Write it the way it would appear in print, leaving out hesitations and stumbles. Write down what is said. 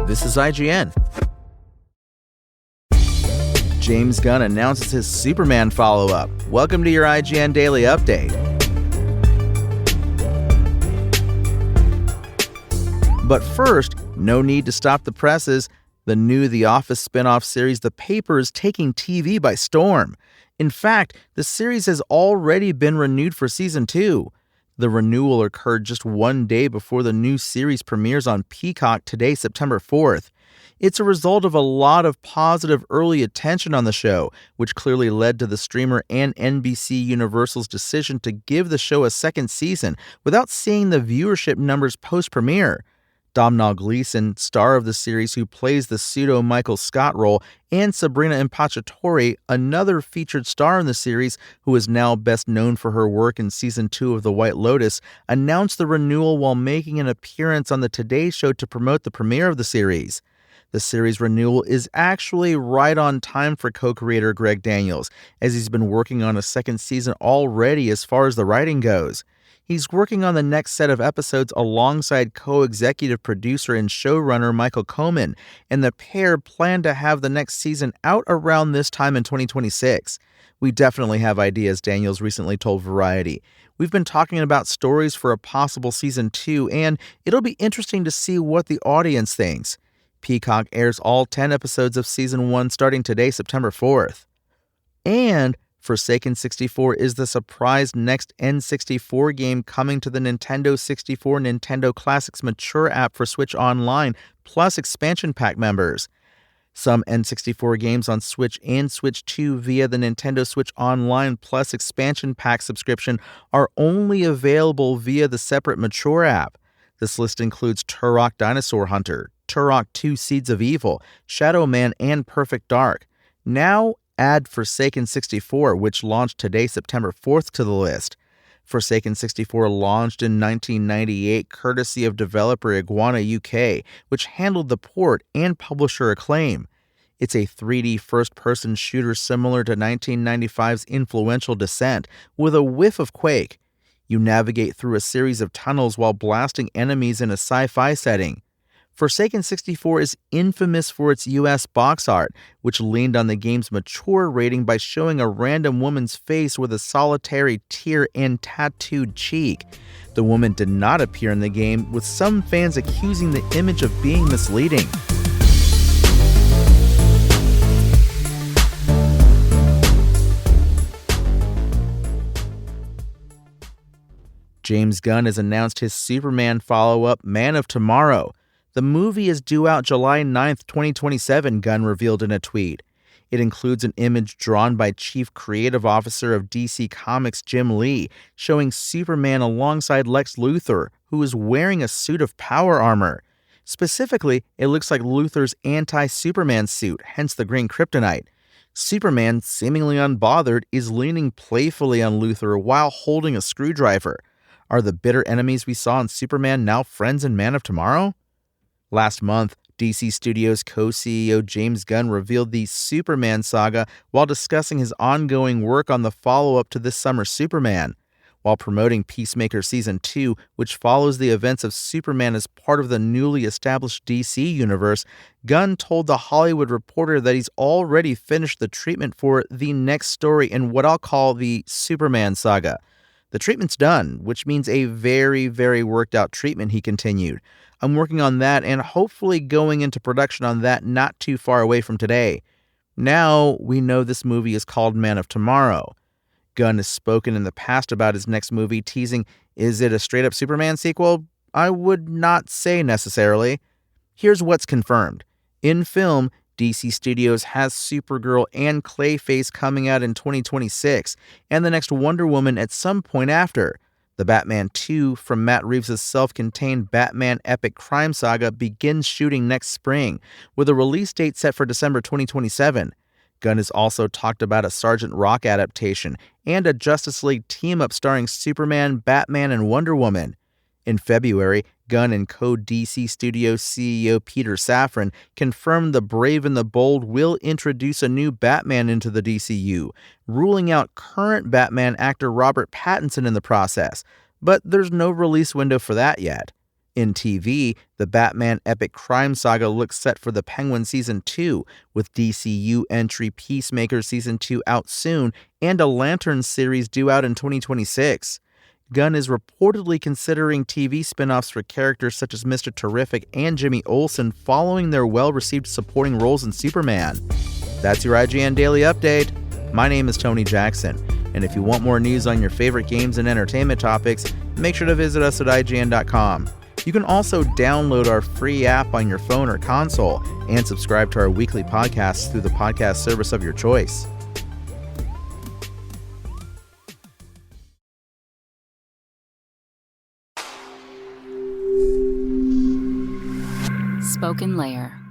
This is IGN. James Gunn announces his Superman follow-up. Welcome to your IGN Daily Update. But first, no need to stop the presses. The new The Office spin-off series The Paper is taking TV by storm. In fact, the series has already been renewed for Season 2. The renewal occurred just one day before the new series premieres on Peacock today, September 4th. It's a result of a lot of positive early attention on the show, which clearly led to the streamer and NBC Universal's decision to give the show a second season without seeing the viewership numbers post-premiere. Domhnall Gleeson, star of the series who plays the pseudo-Michael Scott role, and Sabrina Impacciatore, another featured star in the series who is now best known for her work in Season 2 of The White Lotus, announced the renewal while making an appearance on the Today Show to promote the premiere of the series. The series renewal is actually right on time for co-creator Greg Daniels, as he's been working on a second season already as far as the writing goes. He's working on the next set of episodes alongside co-executive producer and showrunner Michael Coman, and the pair plan to have the next season out around this time in 2026. We definitely have ideas, Daniels recently told Variety. We've been talking about stories for a possible Season 2, and it'll be interesting to see what the audience thinks. Peacock airs all 10 episodes of Season 1 starting today, September 4th. And Forsaken 64 is the surprise next N64 game coming to the Nintendo 64 Nintendo Classics Mature app for Switch Online, plus expansion pack members. Some N64 games on Switch and Switch 2 via the Nintendo Switch Online plus expansion pack subscription are only available via the separate Mature app. This list includes Turok Dinosaur Hunter, Turok 2 Seeds of Evil, Shadow Man, and Perfect Dark. Now, add Forsaken 64, which launched today, September 4th, to the list. Forsaken 64 launched in 1998 courtesy of developer Iguana UK, which handled the port and publisher Acclaim. It's a 3D first-person shooter similar to 1995's influential Descent, with a whiff of Quake. You navigate through a series of tunnels while blasting enemies in a sci-fi setting. Forsaken 64 is infamous for its US box art, which leaned on the game's mature rating by showing a random woman's face with a solitary tear and tattooed cheek. The woman did not appear in the game, with some fans accusing the image of being misleading. James Gunn has announced his Superman follow-up, Man of Tomorrow. The movie is due out July 9, 2027, Gunn revealed in a tweet. It includes an image drawn by Chief Creative Officer of DC Comics Jim Lee, showing Superman alongside Lex Luthor, who is wearing a suit of power armor. Specifically, it looks like Luthor's anti-Superman suit, hence the green kryptonite. Superman, seemingly unbothered, is leaning playfully on Luthor while holding a screwdriver. Are the bitter enemies we saw in Superman now friends in Man of Tomorrow? Last month, DC Studios co-CEO James Gunn revealed the Superman saga while discussing his ongoing work on the follow-up to this summer's Superman. While promoting Peacemaker Season 2, which follows the events of Superman as part of the newly established DC universe, Gunn told The Hollywood Reporter that he's already finished the treatment for the next story in what I'll call the Superman saga. The treatment's done, which means a very, very worked out treatment, he continued. I'm working on that and hopefully going into production on that not too far away from today. Now we know this movie is called Man of Tomorrow. Gunn has spoken in the past about his next movie, teasing, is it a straight-up Superman sequel? I would not say necessarily. Here's what's confirmed. In film, DC Studios has Supergirl and Clayface coming out in 2026, and the next Wonder Woman at some point after. The Batman 2 from Matt Reeves' self-contained Batman epic crime saga begins shooting next spring, with a release date set for December 2027. Gunn has also talked about a Sergeant Rock adaptation and a Justice League team-up starring Superman, Batman, and Wonder Woman. In February, Gunn and co-DC Studios CEO Peter Safran confirmed the Brave and the Bold will introduce a new Batman into the DCU, ruling out current Batman actor Robert Pattinson in the process, but there's no release window for that yet. In TV, the Batman epic crime saga looks set for the Penguin Season 2, with DCU entry Peacemaker Season 2 out soon and a Lantern series due out in 2026. Gunn is reportedly considering TV spin-offs for characters such as Mr. Terrific and Jimmy Olsen following their well-received supporting roles in Superman. That's your IGN Daily Update. My name is Tony Jackson, and if you want more news on your favorite games and entertainment topics, make sure to visit us at IGN.com. You can also download our free app on your phone or console and subscribe to our weekly podcasts through the podcast service of your choice. Spoken Layer.